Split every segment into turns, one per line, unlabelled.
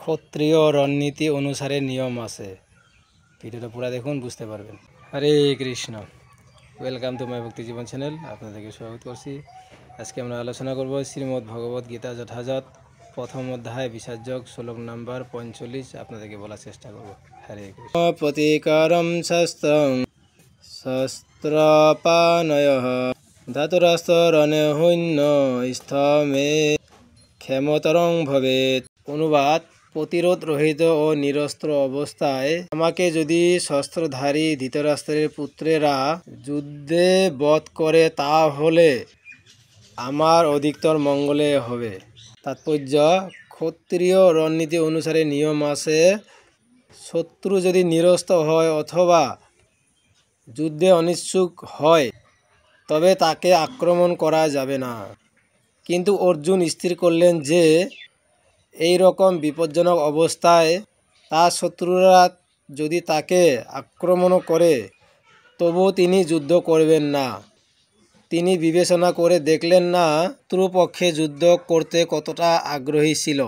ক্ষত্রিয় রণনীতি অনুসারে নিয়ম আছে। ভিডিওটা পুরো দেখুন, বুঝতে পারবেন। হরে কৃষ্ণ, ওয়েলকাম টু মাই ভক্তি জীবন চ্যানেল। আপনাদেরকে স্বাগত করছি। আজকে আমরা আলোচনা করব শ্রীমদ্ ভগবত গীতা যথাযথ প্রথম অধ্যায় বিসার্যক শ্লোক নাম্বার 45 আপনাদেরকে বলার চেষ্টা করব। হরে কৃষ্ণ। প্রতিকারম শাস্ত্রং শস্ত্রপানয়ঃ ধাতুরাস্ত্ররণে হৈন্য স্থমে ক্ষমতরং ভবেৎ। অনুবাদ: প্রতিরোধ রহিত ও নিরস্ত্র অবস্থায় আমাকে যদি শস্ত্রধারী ধৃতরাষ্ট্রের পুত্রেরা যুদ্ধে বধ করে তাহলে আমার অধিকতর মঙ্গলে হবে। তাৎপর্য: ক্ষত্রিয় রণনীতি অনুসারে নিয়ম আছে, শত্রু যদি নিরস্ত্র হয় অথবা যুদ্ধে অনিচ্ছুক হয় তবে তাকে আক্রমণ করা যাবে না। কিন্তু অর্জুন স্থির করলেন যে এই রকম বিপজ্জনক অবস্থায় তার শত্রুরা যদি তাকে আক্রমণ করে তবুও তিনি যুদ্ধ করবেন না। তিনি বিবেচনা করে দেখলেন না শত্রুপক্ষে যুদ্ধ করতে কতটা আগ্রহী ছিল।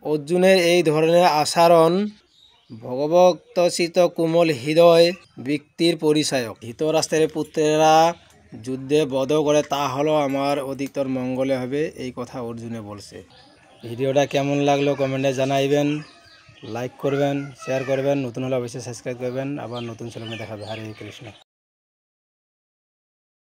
অর্জুনের এই ধরনের আচরণ ভগবৎচিত কোমল হৃদয় ব্যক্তির পরিচায়ক। ধৃতরাষ্ট্রের পুত্রেরা যুদ্ধে বধ করে তা হলো আমার অধিকতর মঙ্গলে হবে, এই কথা অর্জুনে বলছে। ভিডিওটা কেমন লাগলো কমেন্টে জানাইবেন, লাইক করবেন, শেয়ার করবেন, নতুন হলে অবশ্যই সাবস্ক্রাইব করবেন। আবার নতুন চ্যানেলে দেখাবে। হরে কৃষ্ণ।